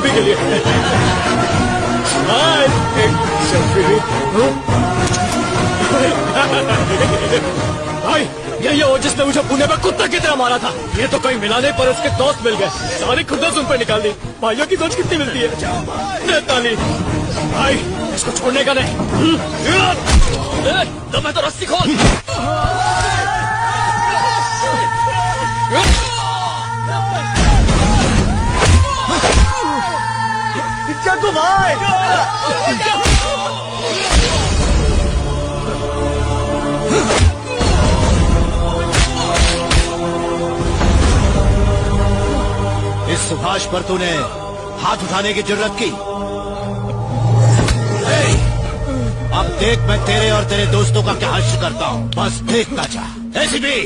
के लिए भाई यही हो जिसने मुझे पुणे में कुत्ता की तरह मारा था। ये तो कोई मिला नहीं पर उसके दोस्त मिल गए, सारी खुदस उन पर निकाल दी। भाइयों की सोच कितनी मिलती है ताली। भाई इसको छोड़ने का नहीं। तो मैं तो रस्सी खोल। जग्गू भाई इस सुभाष पर तूने हाथ उठाने की जरूरत की। अब देख मैं तेरे और तेरे दोस्तों का क्या हश्र करता हूँ, बस देखता जा। एसीपी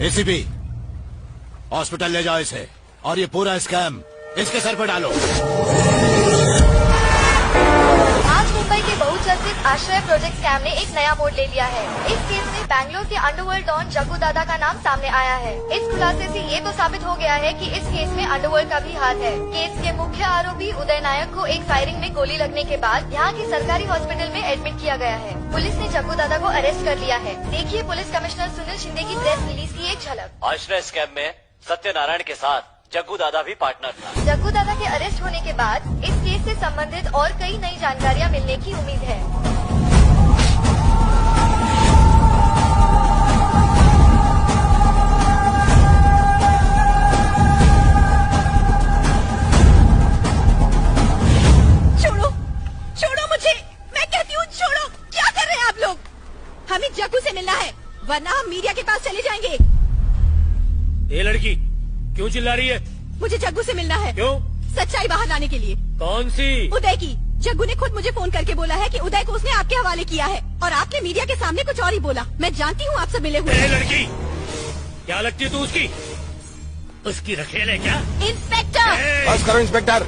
एसीपी हॉस्पिटल ले जाओ इसे, और ये पूरा स्कैम इसके सर पर डालो। आज मुंबई के बहुचर्चित आश्रय प्रोजेक्ट स्कैम ने एक नया मोड़ ले लिया है। इस केस में बैंगलोर के अंडरवर्ल्ड डॉन जग्गू दादा का नाम सामने आया है। इस खुलासे से ये तो साबित हो गया है कि इस केस में अंडरवर्ल्ड का भी हाथ है। केस के मुख्य आरोपी उदय नायक को एक फायरिंग में गोली लगने के बाद यहाँ की सरकारी हॉस्पिटल में एडमिट किया गया है। पुलिस ने जग्गू दादा को अरेस्ट कर लिया है। देखिए पुलिस कमिश्नर सुनील शिंदे की प्रेस रिलीज की एक झलक। आश्रय स्कैम में सत्यनारायण के साथ जग्गू दादा भी पार्टनर था। जग्गू दादा के अरेस्ट होने के बाद इस केस से संबंधित और कई नई जानकारियां मिलने की उम्मीद है। छोड़ो, छोड़ो मुझे, मैं कहती हूँ छोड़ो। क्या कर रहे हैं आप लोग? हमें जग्गू से मिलना है, वरना हम मीडिया के पास चले जाएंगे। ये लड़की क्यों चिल्ला रही है? मुझे जग्गू से मिलना है। क्यों? सच्चाई बाहर लाने के लिए। कौन सी? उदय की। जग्गू ने खुद मुझे फोन करके बोला है कि उदय को उसने आपके हवाले किया है, और आपने मीडिया के सामने कुछ और ही बोला। मैं जानती हूँ आप सब मिले हुए। ये लड़की क्या लगती है तू उसकी? उसकी रखेल है क्या? इंस्पेक्टर बस करो इंस्पेक्टर।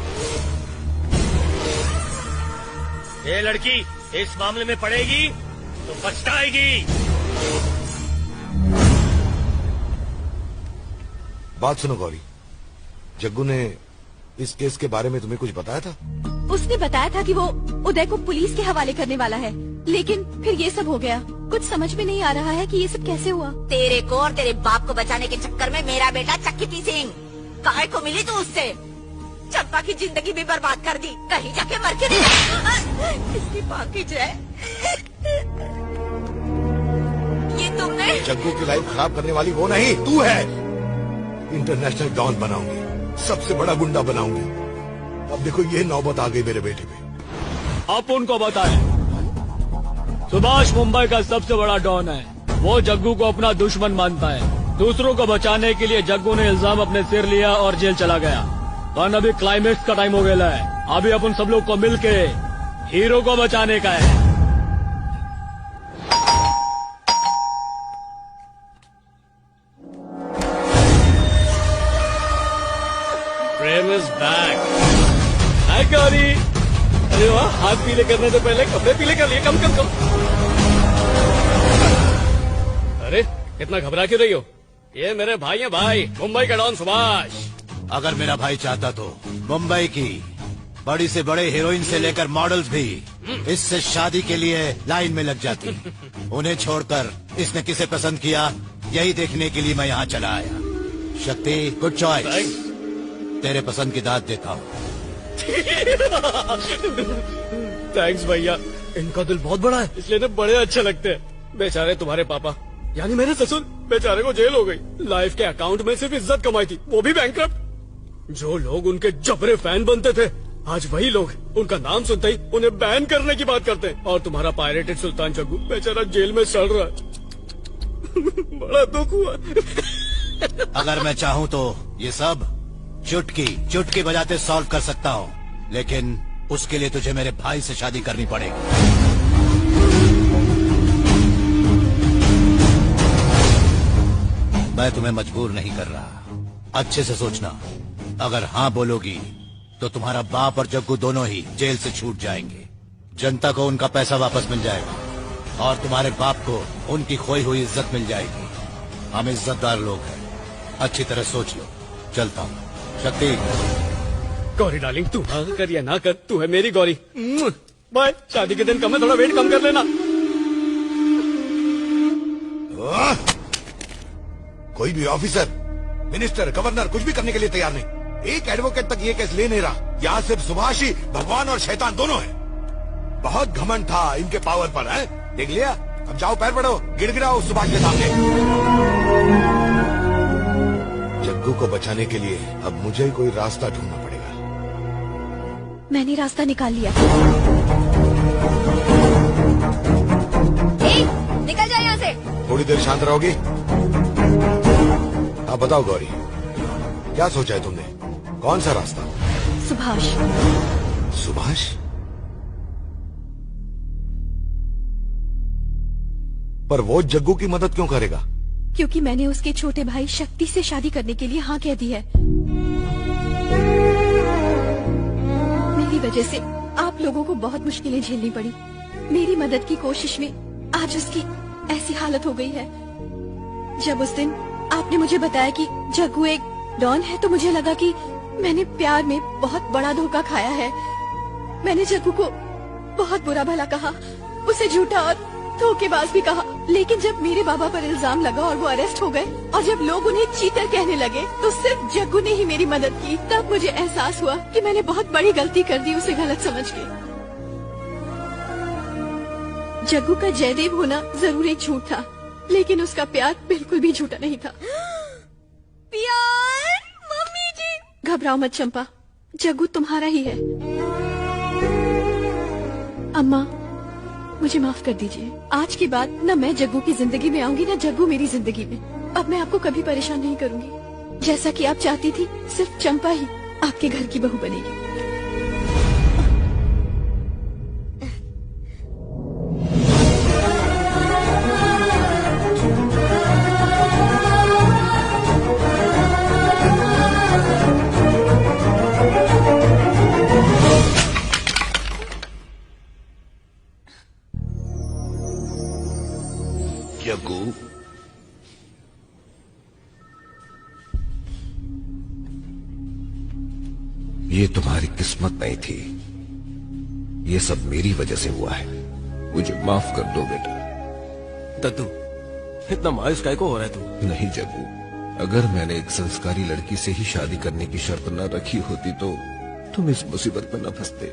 ये लड़की इस मामले में पड़ेगी तो पछताएगी। बात सुनो गौरी, जग्गू ने इस केस के बारे में तुम्हें कुछ बताया था? उसने बताया था कि वो उदय को पुलिस के हवाले करने वाला है, लेकिन फिर ये सब हो गया। कुछ समझ में नहीं आ रहा है कि ये सब कैसे हुआ। तेरे को और तेरे बाप को बचाने के चक्कर में मेरा बेटा चक्की पी सिंह काहे को मिली तू उससे। चंपा की जिंदगी भी बर्बाद कर दी, कहीं जाके मर के इसकी बाकी जय। ये तुमने जग्गू की लाइफ खराब करने वाली वो नहीं, तू है। इंटरनेशनल डॉन बनाऊंगी, सबसे बड़ा गुंडा बनाऊंगी। अब देखो ये नौबत आ गई मेरे बेटे पे। आप उनको बताएं, सुभाष मुंबई का सबसे बड़ा डॉन है। वो जग्गू को अपना दुश्मन मानता है। दूसरों को बचाने के लिए जग्गू ने इल्जाम अपने सिर लिया और जेल चला गया। पर अभी क्लाइमेक्स का टाइम हो गया है। अभी अपन सब लोग को मिलके हीरो को बचाने का है। प्रेम इज बैक। हाय गौरी। अरे वाह, हाथ पीले करने से पहले कपड़े पीले कर लिए। कम कम कम। अरे इतना घबरा क्यों रही हो? ये मेरे भाई हैं, भाई मुंबई का डॉन सुभाष। अगर मेरा भाई चाहता तो मुंबई की बड़ी से बड़े हीरोइन से लेकर मॉडल्स भी इससे शादी के लिए लाइन में लग जाती। उन्हें छोड़कर इसने किसे पसंद किया, यही देखने के लिए मैं यहाँ चला आया। शक्ति, गुड चॉइस। तेरे पसंद की दाद देता हूँ। थैंक्स भैया, इनका दिल बहुत बड़ा है, इसलिए ना बड़े अच्छे लगते हैं। बेचारे तुम्हारे पापा यानी मेरे ससुर, बेचारे को जेल हो गई। लाइफ के अकाउंट में सिर्फ इज्जत कमाई थी, वो भी बैंकरप्ट। जो लोग उनके जबरे फैन बनते थे, आज वही लोग उनका नाम सुनते ही उन्हें बैन करने की बात करते हैं। और तुम्हारा पायरेटेड सुल्तान जग्गू बेचारा जेल में सड़ रहा है। बड़ा दुख हुआ। अगर मैं चाहूँ तो ये सब चुटकी चुटकी बजाते सॉल्व कर सकता हूँ, लेकिन उसके लिए तुझे मेरे भाई से शादी करनी पड़ेगी। मैं तुम्हें मजबूर नहीं कर रहा, अच्छे से सोचना। अगर हाँ बोलोगी तो तुम्हारा बाप और जग्गू दोनों ही जेल से छूट जाएंगे, जनता को उनका पैसा वापस मिल जाएगा और तुम्हारे बाप को उनकी खोई हुई इज्जत मिल जाएगी। हम इज्जतदार लोग हैं, अच्छी तरह सोच लो। चलता हूँ। शक्ति, गौरी डार्लिंग, तू हाँ कर या ना कर, तू है मेरी गौरी। बाय। शादी के दिन कम है, थोड़ा वेट कम कर लेना। कोई भी ऑफिसर, मिनिस्टर, गवर्नर कुछ भी करने के लिए तैयार नहीं। एक एडवोकेट तक ये केस ले नहीं रहा। यहाँ सिर्फ सुभाष ही भगवान और शैतान दोनों हैं। बहुत घमंड था इनके पावर पर, है? देख लिया। अब जाओ, पैर पड़ो, गिड़गिड़ाओ सुभाष के सामने। जग्गू को बचाने के लिए अब मुझे ही कोई रास्ता ढूंढना पड़ेगा। मैंने रास्ता निकाल लिया। निकल जाए यहाँ से। थोड़ी देर शांत रहोगी? हाँ बताओ गौरी, क्या सोचा है तुमने? कौन सा रास्ता? सुभाष। सुभाष? पर वो जग्गू की मदद क्यों करेगा? क्योंकि मैंने उसके छोटे भाई शक्ति से शादी करने के लिए हाँ कह दी है। मेरी वजह से आप लोगों को बहुत मुश्किलें झेलनी पड़ी। मेरी मदद की कोशिश में आज उसकी ऐसी हालत हो गई है। जब उस दिन आपने मुझे बताया कि जग्गू एक डॉन है, तो मुझे लगा कि मैंने प्यार में बहुत बड़ा धोखा खाया है। मैंने जग्गू को बहुत बुरा भला कहा, उसे झूठा और धोखेबाज भी कहा। लेकिन जब मेरे बाबा पर इल्जाम लगा और वो अरेस्ट हो गए और जब लोग उन्हें चीटर कहने लगे, तो सिर्फ जग्गू ने ही मेरी मदद की। तब मुझे एहसास हुआ कि मैंने बहुत बड़ी गलती कर दी उसे गलत समझ के। जग्गू का जयदेव होना जरूर एक झूठ था, लेकिन उसका प्यार बिल्कुल भी झूठा नहीं था। प्यार? मम्मी जी। घबराओ मत चंपा, जग्गू तुम्हारा ही है। अम्मा, मुझे माफ कर दीजिए। आज के बाद न मैं जग्गू की जिंदगी में आऊंगी, न जग्गू मेरी जिंदगी में। अब मैं आपको कभी परेशान नहीं करूंगी। जैसा कि आप चाहती थी, सिर्फ चंपा ही आपके घर की बहू बनेगी। जग्गू, ये तुम्हारी किस्मत नहीं थी, ये सब मेरी वजह से हुआ है। मुझे माफ कर दो बेटा। दद्दू, इतना मायूस काहे को हो रहा है तू? नहीं जग्गू, अगर मैंने एक संस्कारी लड़की से ही शादी करने की शर्त न रखी होती तो तुम इस मुसीबत में न फंसते।